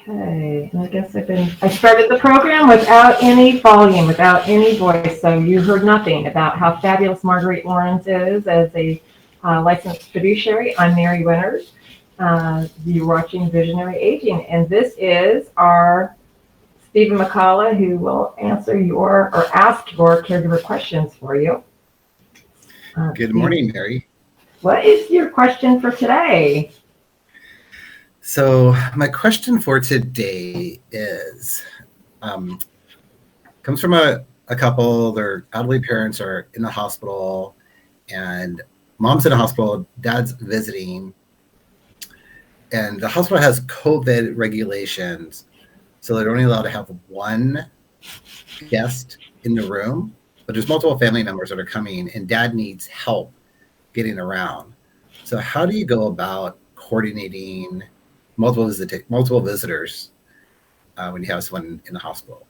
Okay, and I guess I started the program without any volume, without any voice, so you heard nothing about how fabulous Marguerite Lorenz is as a licensed fiduciary. I'm Mary Winters. You're watching Visionary Aging, and this is our Stephen McCullough, who will answer or ask your caregiver questions for you. Good morning, Mary. What is your question for today? So my question for today is, comes from a couple. Their elderly parents are in the hospital, and mom's in the hospital, dad's visiting, and the hospital has COVID regulations, so they're only allowed to have one guest in the room, but there's multiple family members that are coming, and dad needs help getting around. So how do you go about coordinating multiple visitors when you have someone in the hospital?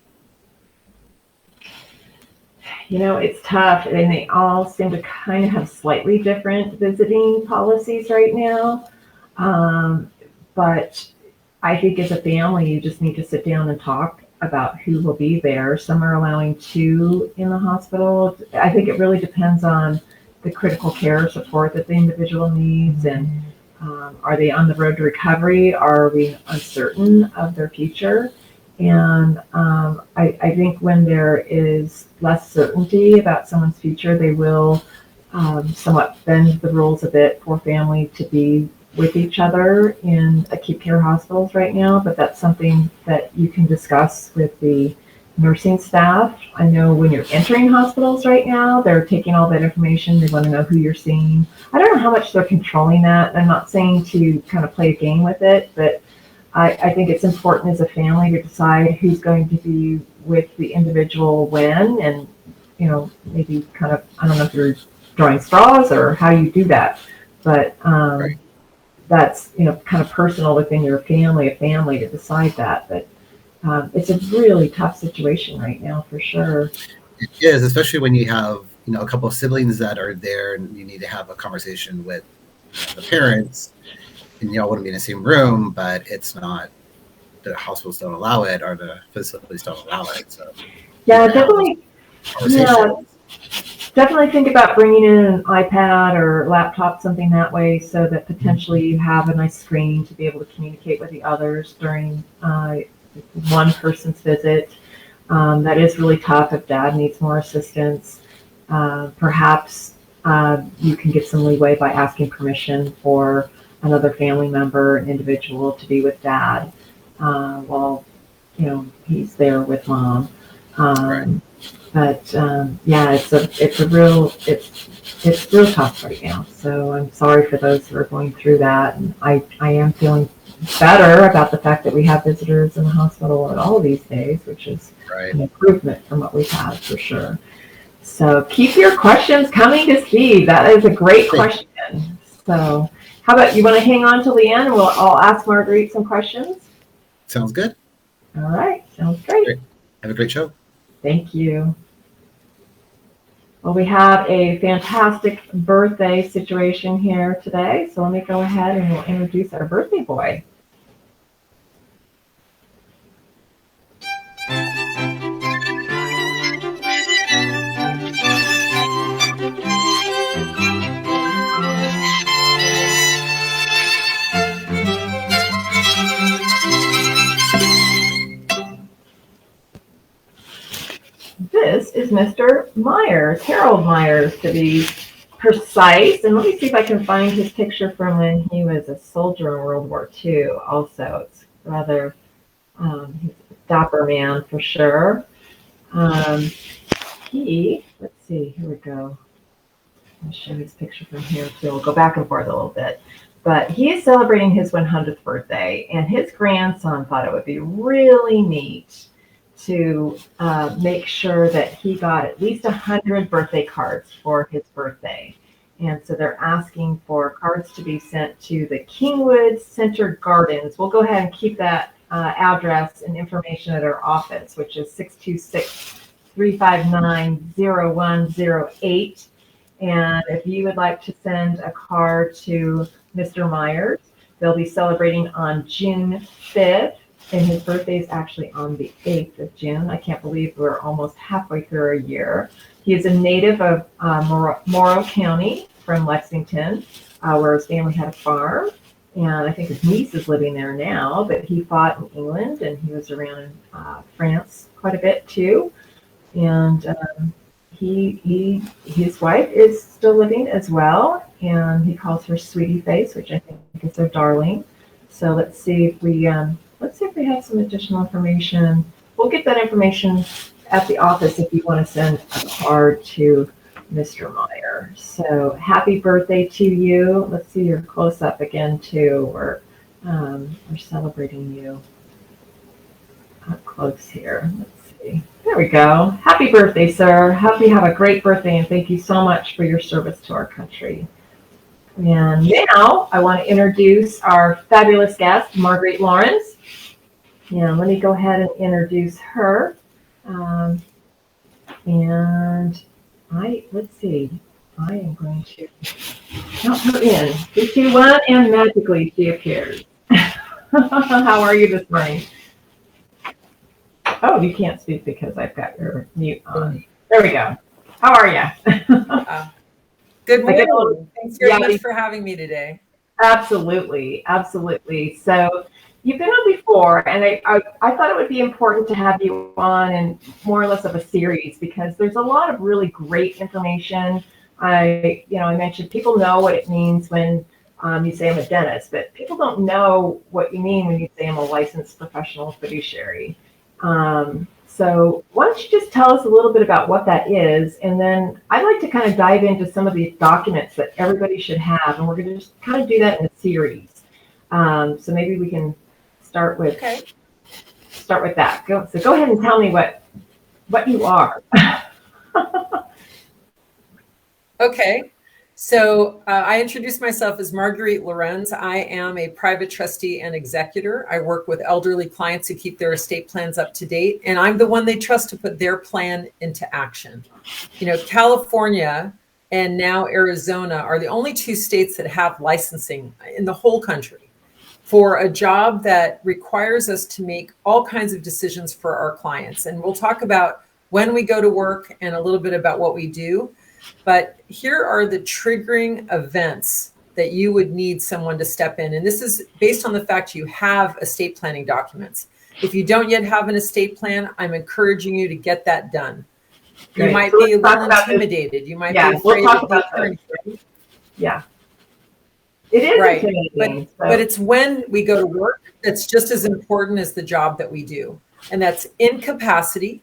You know, it's tough, and they all seem to kind of have slightly different visiting policies right now. But I think as a family, you just need to sit down and talk about who will be there. Some are allowing 2 in the hospital. I think it really depends on the critical care support that the individual needs, and are they on the road to recovery? Are we uncertain of their future? And I think when there is less certainty about someone's future, they will somewhat bend the rules a bit for family to be with each other in acute care hospitals right now. But that's something that you can discuss with the nursing staff. I know when you're entering hospitals right now, they're taking all that information. They want to know who you're seeing. I don't know how much they're controlling that. I'm not saying to kind of play a game with it, but I think it's important as a family to decide who's going to be with the individual when, and, you know, maybe kind of, I don't know if you're drawing straws or how you do that, but Right. That's, you know, kind of personal within your family to decide that. But it's a really tough situation right now, for sure. It is, especially when you have, you know, a couple of siblings that are there, and you need to have a conversation with the parents, and you all want to be in the same room, but it's not, the hospitals don't allow it, or the facilities don't allow it. So Yeah, definitely. Yeah, definitely think about bringing in an iPad or laptop, something that way, so that potentially you have a nice screen to be able to communicate with the others during one person's visit. That is really tough if dad needs more assistance. Perhaps you can get some leeway by asking permission for another family member, an individual, to be with dad while, you know, he's there with mom. Right. But yeah, it's real tough right now. So I'm sorry for those who are going through that, and I am feeling better about the fact that we have visitors in the hospital at all these days, which is an improvement from what we've had, for sure. So keep your questions coming to Steve. That is a great question. So how about you want to hang on till the end, and I'll ask Marguerite some questions? Sounds good. All right, sounds great. Have a great show. Thank you. Well, we have a fantastic birthday situation here today, so let me go ahead and we'll introduce our birthday boy. This is Mr. Myers, Harold Myers, to be precise. And let me see if I can find his picture from when he was a soldier in World War II. Also, it's rather he's a dapper man for sure. Let's see, here we go. I'll show his picture from here too. We'll go back and forth a little bit. But he is celebrating his 100th birthday, and his grandson thought it would be really neat to make sure that he got at least 100 birthday cards for his birthday. And so they're asking for cards to be sent to the Kingwood Center Gardens. We'll go ahead and keep that address and information at our office, which is 626-359-0108. And if you would like to send a card to Mr. Myers, they'll be celebrating on June 5th and his birthday is actually on the 8th of June. I can't believe we're almost halfway through a year. He is a native of Morrow County from Lexington, where his family had a farm. And I think his niece is living there now, but he fought in England and he was around in France quite a bit too. And his wife is still living as well, and he calls her Sweetie Face, which I think is so darling. So let's see if we have some additional information. We'll get that information at the office if you want to send a card to Mr. Meyer. So happy birthday to you. Let's see your close up again too. We're celebrating you up close here. Let's see. There we go. Happy birthday, sir. Hope you have a great birthday, and thank you so much for your service to our country. And now I want to introduce our fabulous guest, Marguerite Lorenz. And let me go ahead and introduce her. Let's see. I am going to count her in. 3, 2, 1, and magically she appears. How are you this morning? Oh, you can't speak because I've got your mute on. There we go. How are you? Good morning. Thanks very much for having me today. Absolutely. Absolutely. So you've been on before, and I thought it would be important to have you on in more or less of a series because there's a lot of really great information. I mentioned people know what it means when you say I'm a dentist, but people don't know what you mean when you say I'm a licensed professional fiduciary. So why don't you just tell us a little bit about what that is, and then I'd like to kind of dive into some of the documents that everybody should have, and we're going to just kind of do that in a series. So maybe we can start with that. Go ahead and tell me what you are. Okay. So I introduced myself as Marguerite Lorenz. I am a private trustee and executor. I work with elderly clients who keep their estate plans up to date, and I'm the one they trust to put their plan into action. California and now Arizona are the only 2 states that have licensing in the whole country for a job that requires us to make all kinds of decisions for our clients. And we'll talk about when we go to work and a little bit about what we do. But here are the triggering events that you would need someone to step in. And this is based on the fact you have estate planning documents. If you don't yet have an estate plan, I'm encouraging you to get that done. You might be a little intimidated. You might be afraid we'll talk of about that. Yeah. It is right. intimidating. But it's when we go to work that's just as important as the job that we do. And that's incapacity.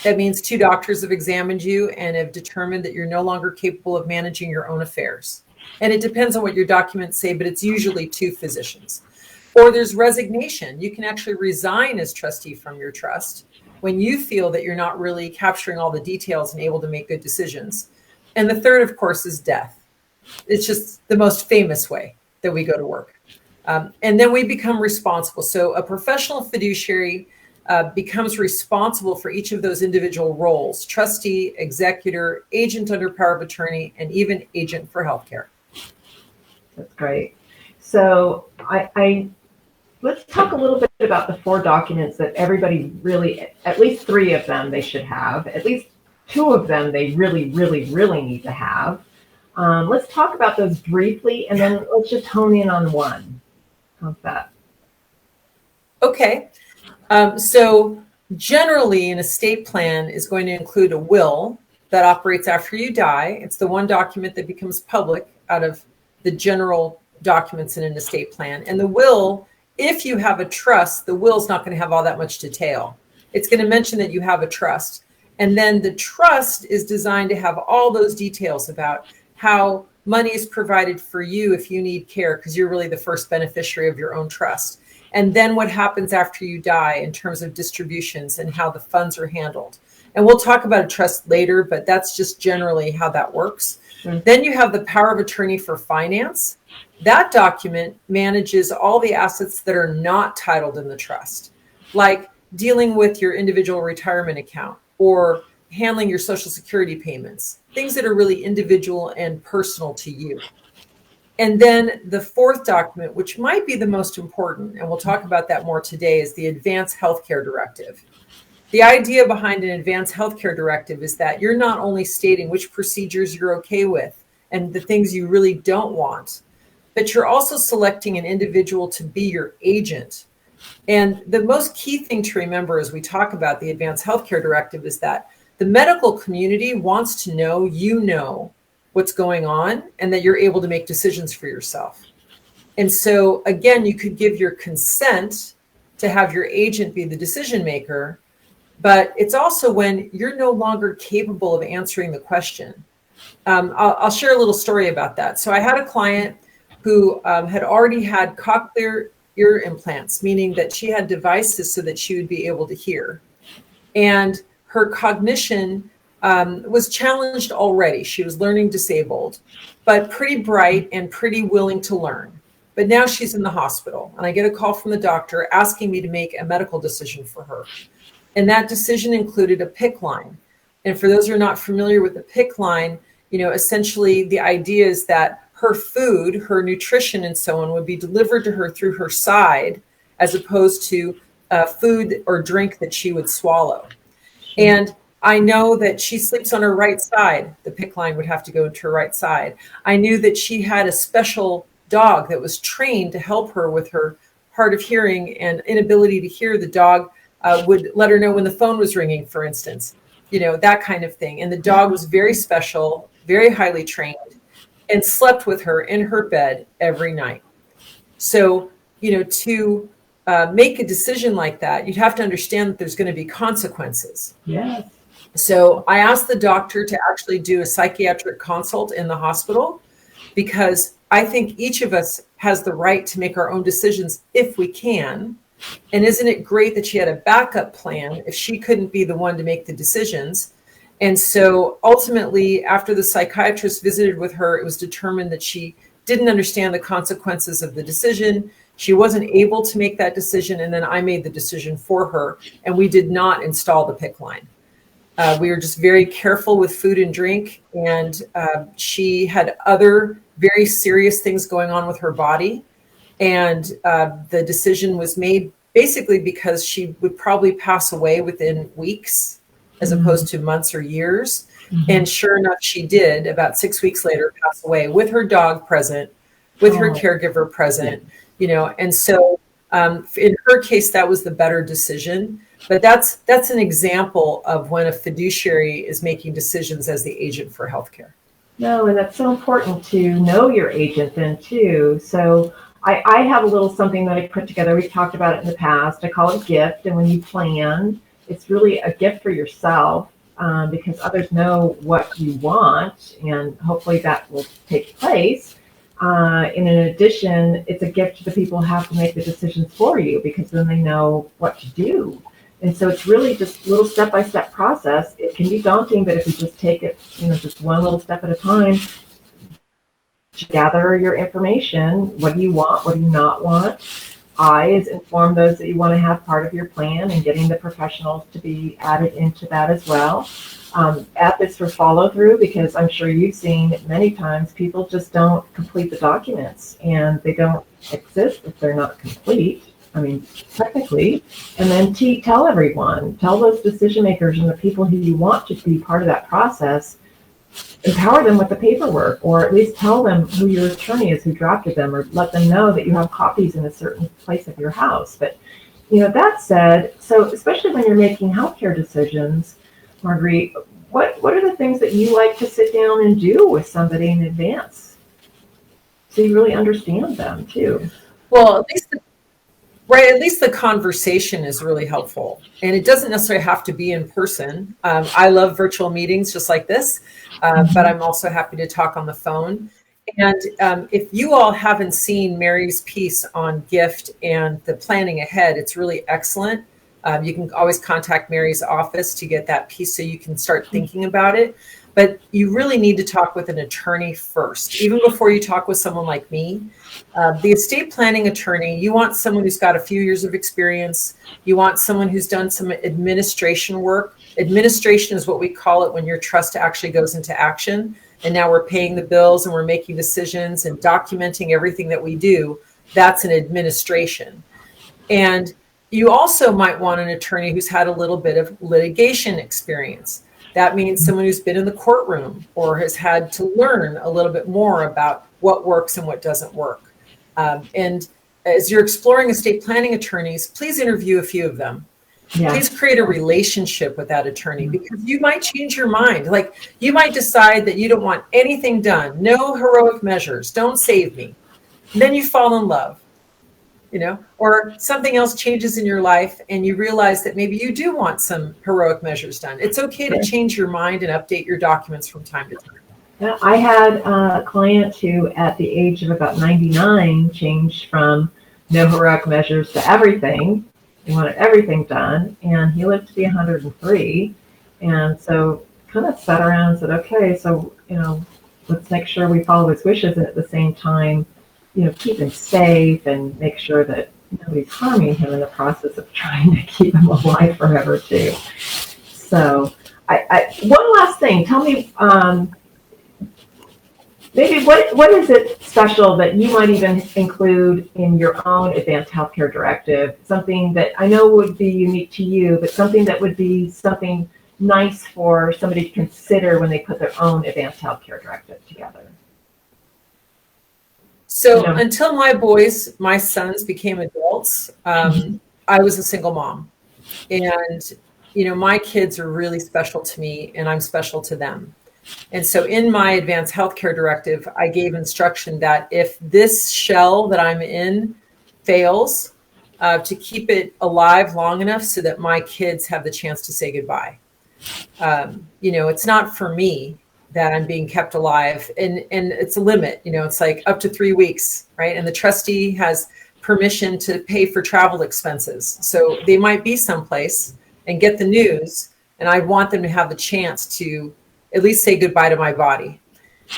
That means 2 doctors have examined you and have determined that you're no longer capable of managing your own affairs. And it depends on what your documents say, but it's usually 2 physicians. Or there's resignation. You can actually resign as trustee from your trust when you feel that you're not really capturing all the details and able to make good decisions. And the third, of course, is death. It's just the most famous way that we go to work. And then we become responsible. So a professional fiduciary becomes responsible for each of those individual roles: trustee, executor, agent under power of attorney, and even agent for healthcare. That's great. So let's talk a little bit about the 4 documents that everybody really, at least 3 of them they should have, at least 2 of them they really, really, really need to have. Let's talk about those briefly, and then let's just hone in on one. How's that? Okay. So generally an estate plan is going to include a will that operates after you die. It's the one document that becomes public out of the general documents in an estate plan. And the will, if you have a trust, the will is not going to have all that much detail. It's going to mention that you have a trust. And then the trust is designed to have all those details about how money is provided for you if you need care, because you're really the first beneficiary of your own trust. And then what happens after you die in terms of distributions and how the funds are handled. And we'll talk about a trust later, but that's just generally how that works. Mm-hmm. Then you have the power of attorney for finance. That document manages all the assets that are not titled in the trust, like dealing with your individual retirement account or handling your Social Security payments, things that are really individual and personal to you. And then the fourth document, which might be the most important, and we'll talk about that more today, is the Advanced Healthcare Directive. The idea behind an Advanced Healthcare Directive is that you're not only stating which procedures you're okay with and the things you really don't want, but you're also selecting an individual to be your agent. And the most key thing to remember as we talk about the Advanced Healthcare Directive is that the medical community wants to know you know what's going on and that you're able to make decisions for yourself. And so, again, you could give your consent to have your agent be the decision maker, but it's also when you're no longer capable of answering the question. I'll share a little story about that. So I had a client who had already had cochlear ear implants, meaning that she had devices so that she would be able to hear. And her cognition was challenged already. She was learning disabled, but pretty bright and pretty willing to learn. But now she's in the hospital, and I get a call from the doctor asking me to make a medical decision for her. And that decision included a PICC line. And for those who are not familiar with the PICC line, essentially the idea is that her food, her nutrition, and so on would be delivered to her through her side, as opposed to food or drink that she would swallow. And I know that she sleeps on her right side. The PICC line would have to go into her right side. I knew that she had a special dog that was trained to help her with her hard of hearing and inability to hear. The dog would let her know when the phone was ringing, for instance, that kind of thing. And the dog was very special, very highly trained, and slept with her in her bed every night. So, to make a decision like that, you'd have to understand that there's going to be consequences. Yes. So I asked the doctor to actually do a psychiatric consult in the hospital, because I think each of us has the right to make our own decisions if we can. And isn't it great that she had a backup plan if she couldn't be the one to make the decisions? And so ultimately, after the psychiatrist visited with her, it was determined that she didn't understand the consequences of the decision. She wasn't able to make that decision. And then I made the decision for her, and we did not install the PICC line. We were just very careful with food and drink. And she had other very serious things going on with her body. And the decision was made basically because she would probably pass away within weeks, as opposed to months or years. Mm-hmm. And sure enough, she did about 6 weeks later pass away with her dog present, with her caregiver present, and so in her case, that was the better decision. But that's an example of when a fiduciary is making decisions as the agent for healthcare. No, and that's so important to know your agent then too. So I have a little something that I put together. We've talked about it in the past. I call it a gift. And when you plan, it's really a gift for yourself, because others know what you want, and hopefully that will take place. And in addition, it's a gift to the people who have to make the decisions for you, because then they know what to do. And so it's really just a little step-by-step process. It can be daunting, but if you just take it, just one little step at a time, gather your information. What do you want? What do you not want? I is inform those that you want to have part of your plan, and getting the professionals to be added into that as well. Ethics for follow through, because I'm sure you've seen many times people just don't complete the documents, and they don't exist if they're not complete. I mean, technically. And then tell everyone, tell those decision makers and the people who you want to be part of that process, empower them with the paperwork, or at least tell them who your attorney is who drafted them, or let them know that you have copies in a certain place of your house. But, that said, so especially when you're making healthcare decisions, Marguerite, what are the things that you like to sit down and do with somebody in advance, so you really understand them too? Well, at least the conversation is really helpful, and it doesn't necessarily have to be in person. I love virtual meetings just like this, but I'm also happy to talk on the phone. And if you all haven't seen Mary's piece on gift and the planning ahead, it's really excellent. You can always contact Mary's office to get that piece so you can start thinking about it. But you really need to talk with an attorney first, even before you talk with someone like me. The estate planning attorney, you want someone who's got a few years of experience. You want someone who's done some administration work. Administration is what we call it when your trust actually goes into action. and now we're paying the bills and we're making decisions and documenting everything that we do. That's an administration. And you also might want an attorney who's had a little bit of litigation experience. That means someone who's been in the courtroom or has had to learn a little bit more about what works and what doesn't work. And as you're exploring estate planning attorneys, please interview a few of them. Yeah. Please create a relationship with that attorney, because you might change your mind. Like, you might decide that you don't want anything done, no heroic measures, don't save me. And then you fall in love, or something else changes in your life and you realize that maybe you do want some heroic measures done. It's okay to change your mind and update your documents from time to time. Yeah, I had a client who, at the age of about 99, changed from no heroic measures to everything. He wanted everything done, and he lived to be 103. And so kind of sat around and said, okay, so, let's make sure we follow his wishes, and at the same time, keep him safe and make sure that nobody's harming him in the process of trying to keep him alive forever too. So one last thing, tell me, maybe what is it special that you might even include in your own advanced healthcare directive? Something that I know would be unique to you, but something that would be something nice for somebody to consider when they put their own advanced healthcare directive together. So until my sons became adults, I was a single mom. And, my kids are really special to me and I'm special to them. And so in my advanced healthcare directive, I gave instruction that if this shell that I'm in fails, to keep it alive long enough so that my kids have the chance to say goodbye. It's not for me that I'm being kept alive, and it's a limit, it's like up to 3 weeks, right? And the trustee has permission to pay for travel expenses. So they might be someplace and get the news, and I want them to have the chance to at least say goodbye to my body.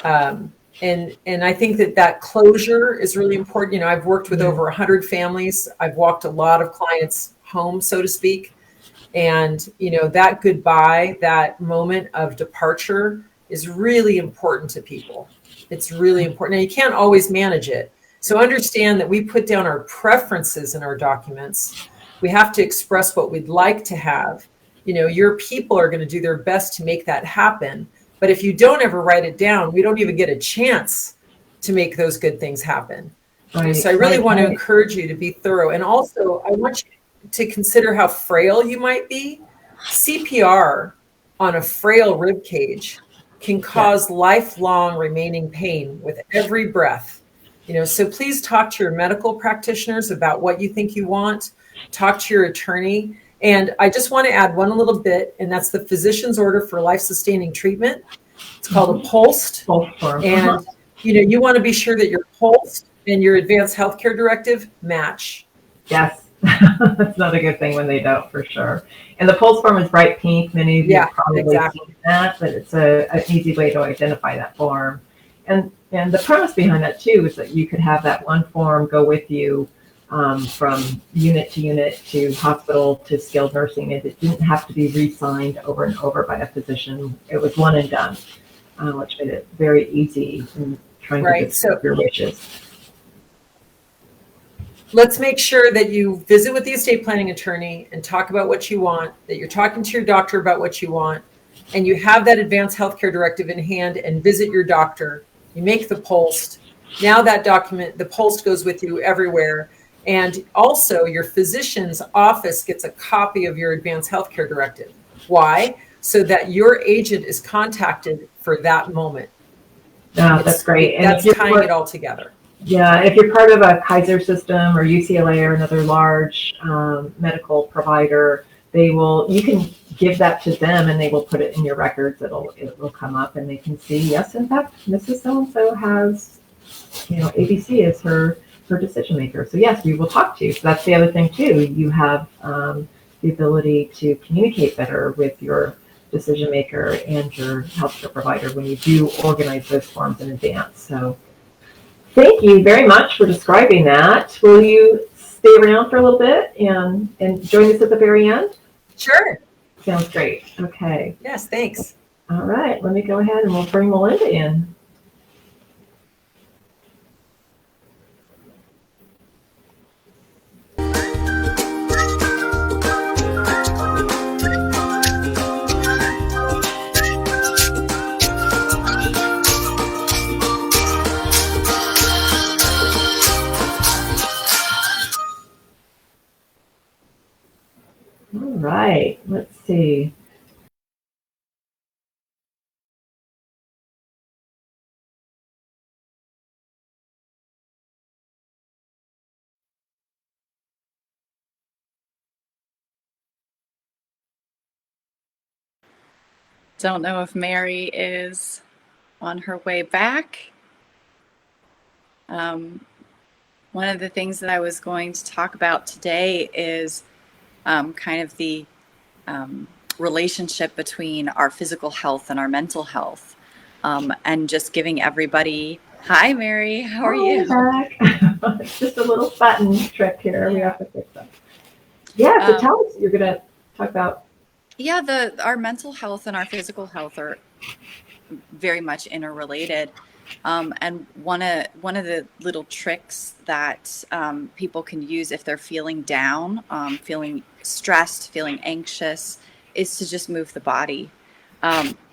And I think that closure is really important. I've worked with over 100 families. I've walked a lot of clients home, so to speak. And, that goodbye, that moment of departure is really important to people. It's really important. Now, you can't always manage it. So understand that we put down our preferences in our documents. We have to express what we'd like to have. Your people are going to do their best to make that happen. But if you don't ever write it down, we don't even get a chance to make those good things happen. Right. So I really want to encourage you to be thorough. And also, I want you to consider how frail you might be. CPR on a frail rib cage can cause lifelong remaining pain with every breath. So please talk to your medical practitioners about what you think you want. Talk to your attorney. And I just want to add one little bit, and that's the physician's order for life-sustaining treatment. It's called a POLST. And, you want to be sure that your POLST and your advanced healthcare directive match. Yes. That's not a good thing when they don't, for sure. And the POLST form is bright pink. Many of you have probably seen that, but it's an easy way to identify that form. And the premise behind that, too, is that you could have that one form go with you from unit to hospital to skilled nursing. And it didn't have to be re-signed over and over by a physician. It was one and done, which made it very easy in trying to get your wishes. Let's make sure that you visit with the estate planning attorney and talk about what you want, that you're talking to your doctor about what you want, and you have that advanced healthcare directive in hand and visit your doctor. You make the POLST. Now that document, the POLST goes with you everywhere. And also your physician's office gets a copy of your advanced healthcare directive. Why? So that your agent is contacted for that moment. That's great. And that's tying it all together. Yeah, if you're part of a Kaiser system or UCLA or another large medical provider, you can give that to them and they will put it in your records. It will come up and they can see, yes, in fact, Mrs. So-and-so has, ABC as her decision maker. So yes, we will talk to you. So that's the other thing too. You have the ability to communicate better with your decision maker and your healthcare provider when you do organize those forms in advance. So thank you very much for describing that. Will you stay around for a little bit and join us at the very end? Sure. Sounds great. Okay. Yes, thanks. All right, let me go ahead and we'll bring Melinda in. All right, let's see. Don't know if Mary is on her way back. One of the things that I was going to talk about today is kind of the relationship between our physical health and our mental health, and just giving everybody. Hi, Mary. How are you? Back. It's just a little button trick here. We have to fix that. Yeah, so tell us, you're going to talk about. Yeah, our mental health and our physical health are very much interrelated. And one of the little tricks that people can use if they're feeling down, feeling stressed, feeling anxious, is to just move the body.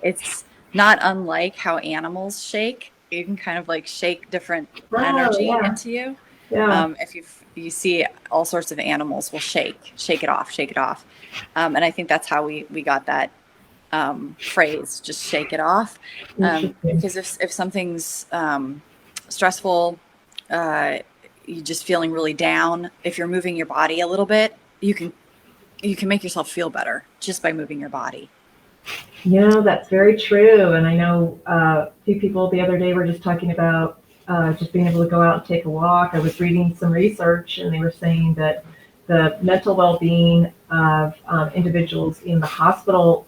It's not unlike how animals shake. You can kind of like shake different energy into you. Yeah. If you see all sorts of animals will shake it off. And I think that's how we got that phrase, just shake it off. Because if something's stressful, you're just feeling really down, if you're moving your body a little bit, you can make yourself feel better just by moving your body. That's very true. And I know a few people the other day were just talking about just being able to go out and take a walk. I was reading some research and they were saying that the mental well-being of individuals in the hospital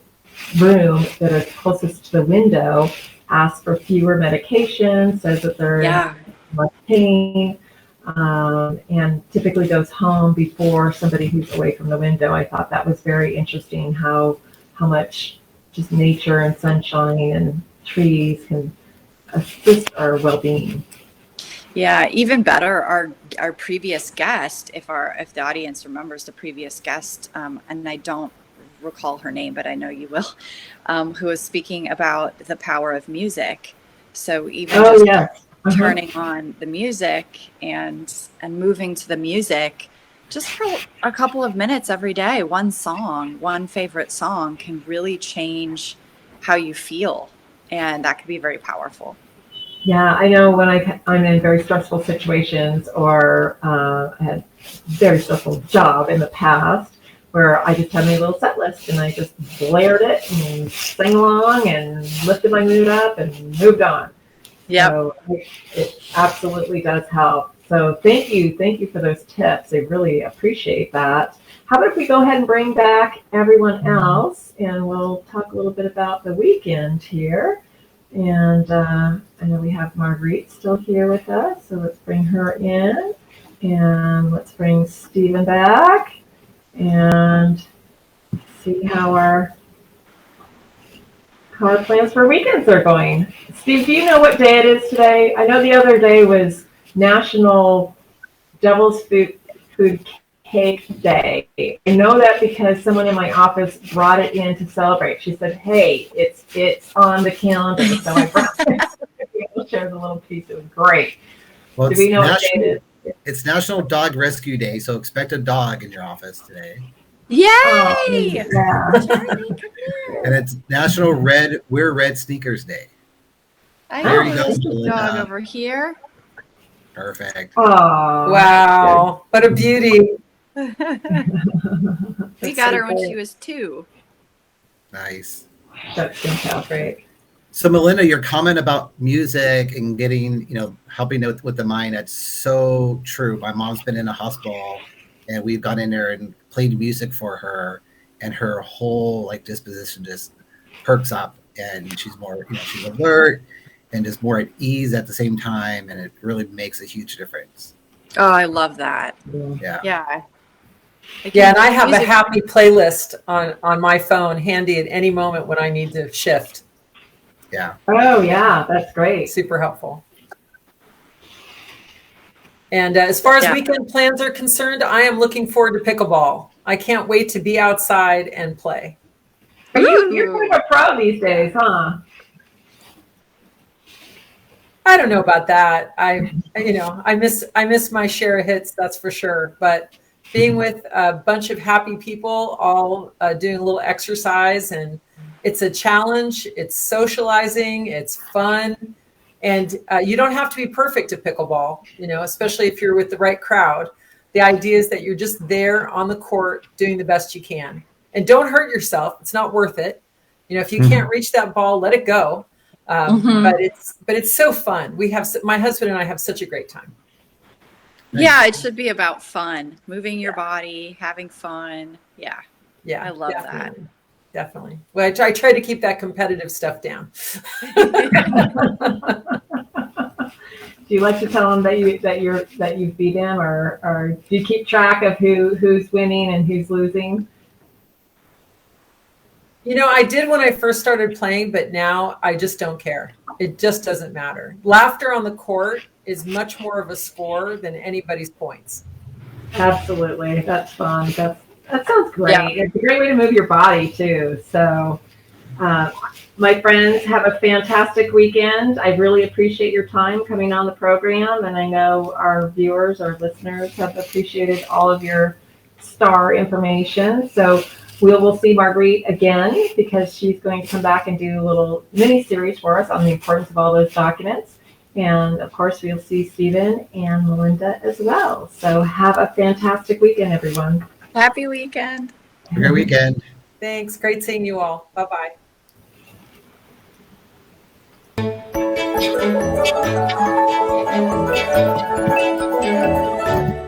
room that are closest to the window ask for fewer medications, says that they're in less pain, and typically goes home before somebody who's away from the window. I thought that was very interesting, how much just nature and sunshine and trees can assist our well-being. Yeah, even better, our previous guest, if the audience remembers the previous guest, and I don't recall her name, but I know you will, who was speaking about the power of music. So even turning on the music and moving to the music just for a couple of minutes every day, one favorite song can really change how you feel. And that can be very powerful. Yeah, I know when I'm in very stressful situations, or I had a very stressful job in the past, where I just had my little set list and I just blared it and sang along and lifted my mood up and moved on. Yeah. So it absolutely does help. So thank you for those tips. I really appreciate that. How about if we go ahead and bring back everyone else and we'll talk a little bit about the weekend here. And I know we have Marguerite still here with us, so let's bring her in and let's bring Stephen back and see how our plans for weekends are going. Steve, do you know what day it is today? I know the other day was National Devil's Food Cake Day. I know that because someone in my office brought it in to celebrate. She said, "Hey, it's on the calendar." So I brought it. Shared a little piece. It was great. Well, do we know what day it is? It's National Dog Rescue Day, so expect a dog in your office today. Yay! Yeah. And it's National Wear Red Sneakers Day. I There have you go, a Melinda. dog over here. Perfect. Oh, Wow, what a beauty. We got her when she was 2. Nice. That's fantastic. So Melinda, your comment about music and getting, helping with the mind, that's so true. My mom's been in a hospital and we've gone in there and played music for her and her whole disposition just perks up and she's more, she's alert and just more at ease at the same time. And it really makes a huge difference. Oh, I love that. Yeah. Yeah. And I have a happy playlist on my phone handy at any moment when I need to shift. Yeah. Oh, yeah, that's great. Super helpful. And as far as Yeah. weekend plans are concerned, I am looking forward to pickleball. I can't wait to be outside and play. You're like a pro these days, huh? I don't know about that. I miss my share of hits, that's for sure. But being with a bunch of happy people, all doing a little exercise, and it's a challenge. It's socializing. It's fun, and you don't have to be perfect at pickleball. Especially if you're with the right crowd. The idea is that you're just there on the court doing the best you can, and don't hurt yourself. It's not worth it. If you can't reach that ball, let it go. But it's so fun. My husband and I have such a great time. Yeah, it should be about fun, moving your body, having fun. Yeah. Yeah, I love definitely. Definitely. Well, I try to keep that competitive stuff down. Do you like to tell them that you beat them, or do you keep track of who's winning and who's losing? I did when I first started playing, but now I just don't care. It just doesn't matter. Laughter on the court is much more of a score than anybody's points. Absolutely. That's fun. That sounds great. Yeah. It's a great way to move your body too. So, my friends, have a fantastic weekend. I really appreciate your time coming on the program. And I know our viewers, our listeners have appreciated all of your star information. So we will see Marguerite again because she's going to come back and do a little mini series for us on the importance of all those documents. And of course, we'll see Stephen and Melinda as well. So have a fantastic weekend, everyone. Happy weekend. Have a great weekend. Thanks. Great seeing you all. Bye-bye. Thank you.